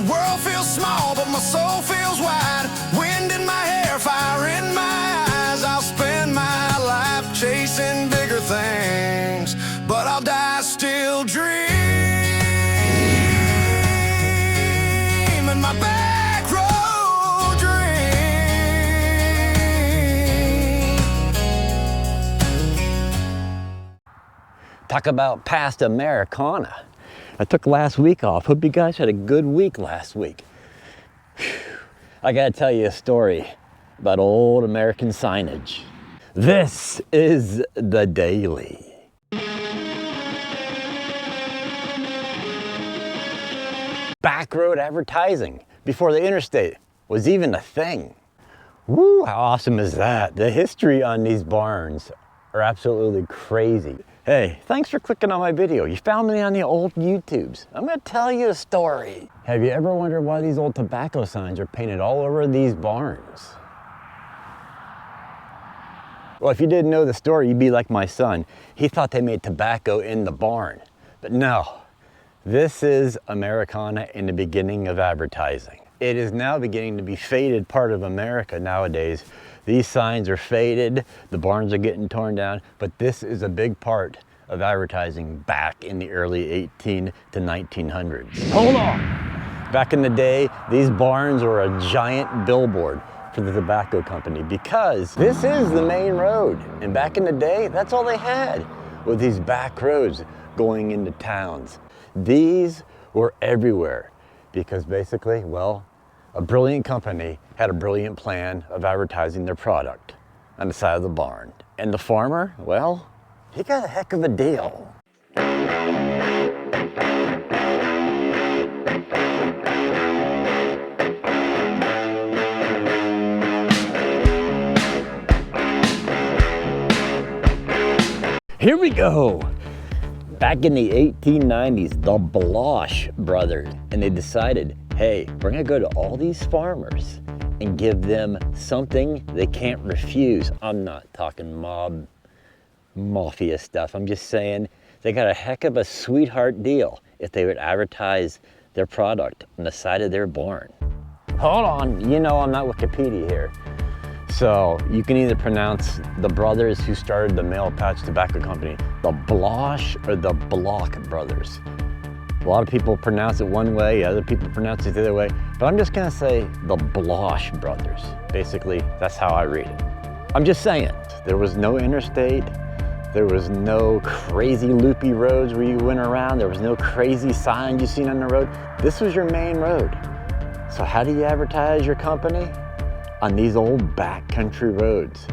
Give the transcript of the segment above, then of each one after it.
world feels small, but my soul feels wide. Wind in my hair, fire in my eyes. I'll spend my life chasing bigger things, but I'll die still dreaming my back road dream. Talk about past Americana. I took last week off. Hope you guys had a good week last week. Whew. I gotta tell you a story about old American signage. This is the Daily. Backroad advertising before the interstate was even a thing. Woo, how awesome is that? The history on these barns are absolutely crazy. Hey, thanks for clicking on my video. You found me on the old YouTubes. I'm gonna tell you a story. Have you ever wondered why these old tobacco signs are painted all over these barns? Well, if you didn't know the story, you'd be like my son. He thought they made tobacco in the barn, but no. This is Americana in the beginning of advertising. It is now beginning to be faded part of America nowadays. These signs are faded, the barns are getting torn down, but this is a big part of advertising back in the early 18 to 1900s. Hold on! Back in the day, these barns were a giant billboard for the tobacco company because this is the main road. And back in the day, that's all they had, with these back roads going into towns. These were everywhere because basically, well, a brilliant company had a brilliant plan of advertising their product on the side of the barn. And the farmer, well, he got a heck of a deal. Here we go. Back in the 1890s, the Blosh brothers, and they decided, hey, we're gonna go to all these farmers and give them something they can't refuse. I'm not talking mafia stuff. I'm just saying they got a heck of a sweetheart deal if they would advertise their product on the side of their barn. Hold on, you know I'm not Wikipedia here. So you can either pronounce the brothers who started the Male Pouch Tobacco Company, the Blosh or the Block brothers. A lot of people pronounce it one way, other people pronounce it the other way, but I'm just gonna say the Blosh brothers. Basically, that's how I read it. I'm just saying, there was no interstate, there was no crazy loopy roads where you went around, there was no crazy signs you seen on the road. This was your main road. So how do you advertise your company? On these old backcountry roads.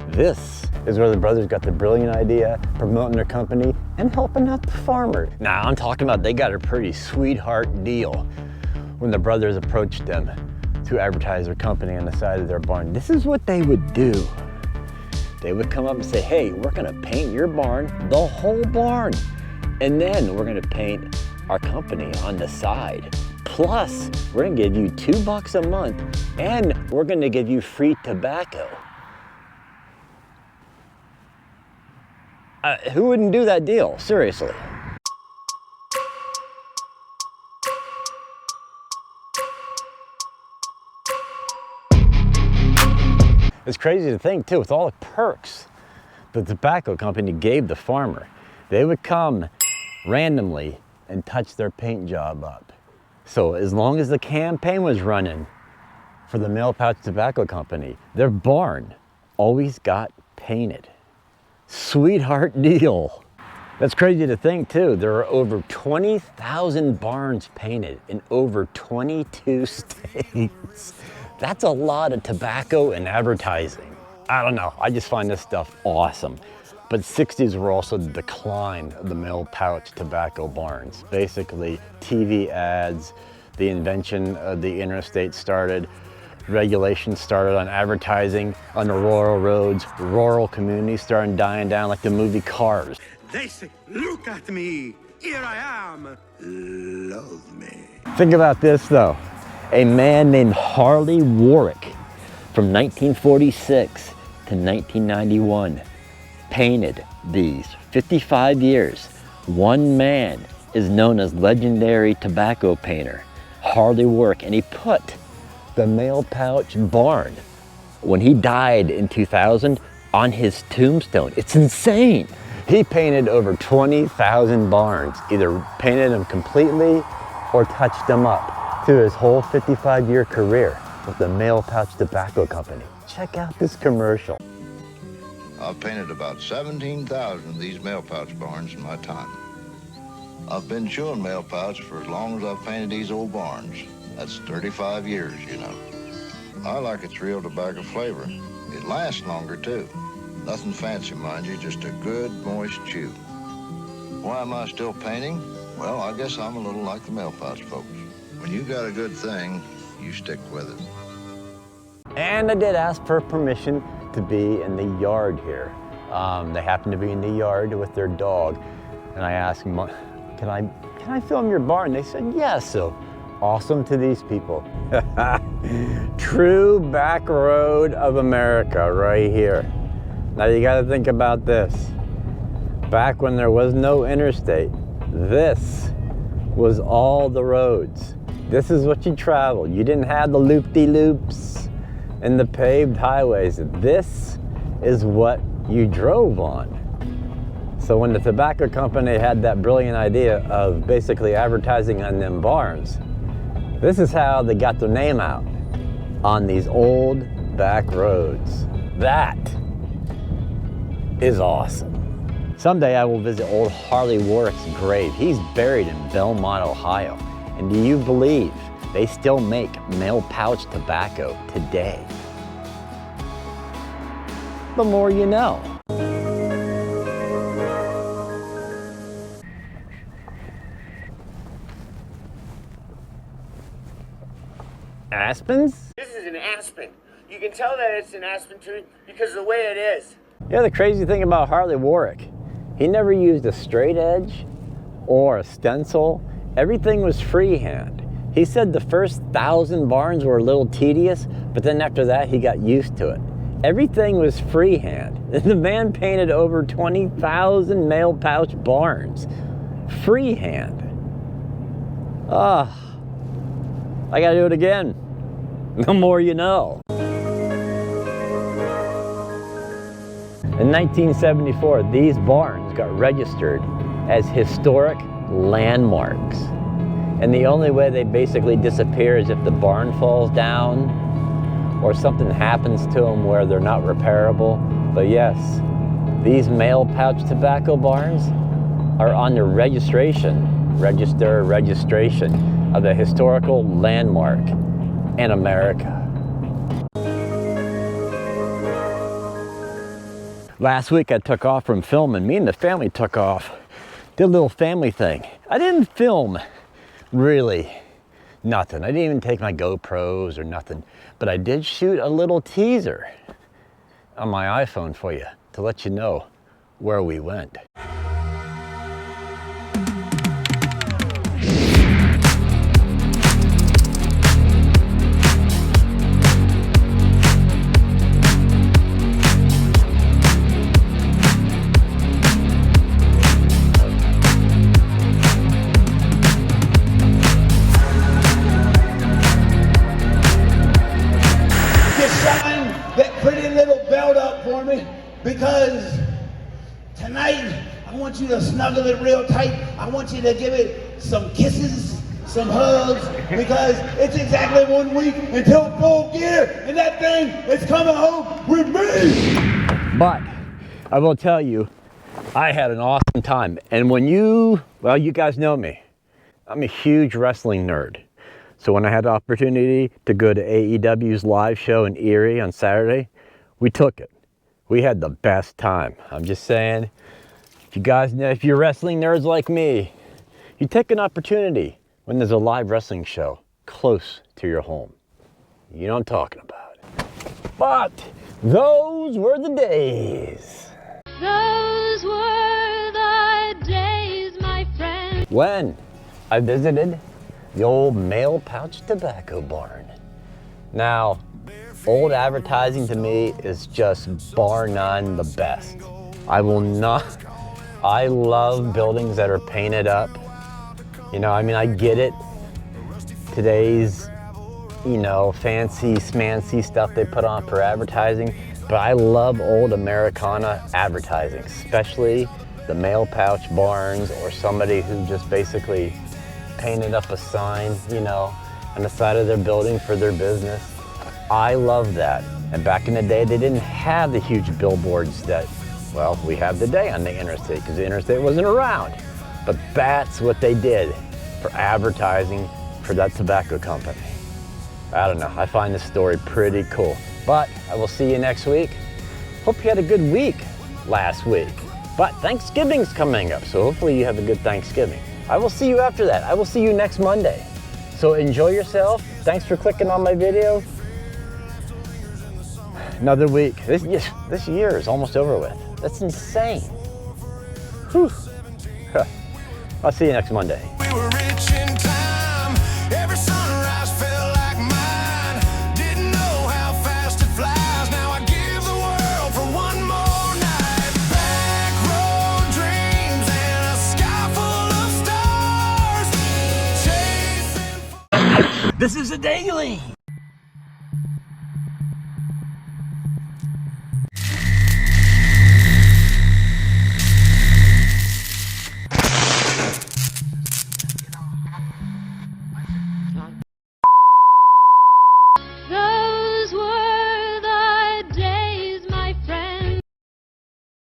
This is where the brothers got the brilliant idea, promoting their company and helping out the farmer. Now I'm talking about they got a pretty sweetheart deal when the brothers approached them to advertise their company on the side of their barn. This is what they would do. They would come up and say, hey, we're gonna paint your barn, the whole barn. And then we're gonna paint our company on the side. Plus, we're gonna give you $2 a month and we're gonna give you free tobacco. Who wouldn't do that deal? Seriously. It's crazy to think too, with all the perks the tobacco company gave the farmer, they would come randomly and touch their paint job up. So as long as the campaign was running for the Male Pouch Tobacco Company, their barn always got painted. Sweetheart deal. That's crazy to think too. There are over 20,000 barns painted in over 22 states. That's a lot of tobacco and advertising. I don't know, I just find this stuff awesome. But 60s were also the decline of the male pouch tobacco barns. Basically, TV ads, the invention of the interstate started, regulations started on advertising on the rural roads, rural communities started dying down like the movie Cars. They say, look at me, here I am, love me. Think about this though. A man named Harley Warwick from 1946 to 1991 painted these 55 years. One man is known as legendary tobacco painter. Harley Warwick, and he put the Mail Pouch barn, when he died in 2000, on his tombstone. It's insane. He painted over 20,000 barns, either painted them completely or touched them up through his whole 55-year career with the Mail Pouch Tobacco Company. Check out this commercial. I've painted about 17,000 of these mail pouch barns in my time. I've been chewing mail pouch for as long as I've painted these old barns. That's 35 years, you know. I like its real tobacco flavor. It lasts longer, too. Nothing fancy, mind you, just a good, moist chew. Why am I still painting? Well, I guess I'm a little like the mail pouch folks. When you got a good thing, you stick with it. And I did ask for permission to be in the yard here. They happened to be in the yard with their dog. And I asked them, can I film your barn? They said, yes. So awesome to these people. True back road of America right here. Now you gotta think about this. Back when there was no interstate, this was all the roads. This is what you traveled. You didn't have the loop-de-loops and the paved highways. This is what you drove on. So when the tobacco company had that brilliant idea of basically advertising on them barns, this is how they got their name out, on these old back roads. That is awesome. Someday I will visit old Harley Warwick's grave. He's buried in Belmont, Ohio. And do you believe they still make mail pouch tobacco today? The more you know. Aspens? This is an aspen. You can tell that it's an aspen tree because of the way it is. Yeah, the crazy thing about Harley Warwick, he never used a straight edge or a stencil. Everything was freehand. He said the first 1,000 barns were a little tedious, but then after that he got used to it. Everything was freehand. The man painted over 20,000 mail pouch barns. Freehand. I gotta do it again. The more you know. In 1974, these barns got registered as historic landmarks. And the only way they basically disappear is if the barn falls down or something happens to them where they're not repairable. But yes, these mail pouch tobacco barns are on the registration of the historical landmark in America. Last week I took off from filming. Me and the family took off, did a little family thing. I didn't film really nothing. I didn't even take my GoPros or nothing, but I did shoot a little teaser on my iPhone for you to let you know where we went. Because tonight, I want you to snuggle it real tight. I want you to give it some kisses, some hugs, because it's exactly 1 week until full gear, and that thing is coming home with me. But I will tell you, I had an awesome time. And when you guys know me, I'm a huge wrestling nerd. So when I had the opportunity to go to AEW's live show in Erie on Saturday, we took it. We had the best time. I'm just saying, if you guys know, if you're wrestling nerds like me, you take an opportunity when there's a live wrestling show close to your home. You know what I'm talking about. But those were the days. Those were the days, my friend. When I visited the old mail pouch tobacco barn. Now, old advertising to me is just bar none the best. I love buildings that are painted up. You know, I mean, I get it. today's, you know, fancy smancy stuff they put on for advertising, but I love old Americana advertising, especially the mail pouch barns or somebody who just basically painted up a sign, you know, on the side of their building for their business. I love that. And back in the day, they didn't have the huge billboards that, well, we have today on the interstate, because the interstate wasn't around. But that's what they did for advertising for that tobacco company. I don't know, I find this story pretty cool. But I will see you next week. Hope you had a good week last week. But Thanksgiving's coming up, so hopefully you have a good Thanksgiving. I will see you after that. I will see you next Monday. So enjoy yourself. Thanks for clicking on my video. Another week. This year is almost over with. That's insane. Whew. I'll see you next Monday. We were rich in time. Every sunrise felt like mine. Didn't know how fast it flies. Now I give the world for one more night. Back road dreams and a sky full of stars. Chasing. This is a daily.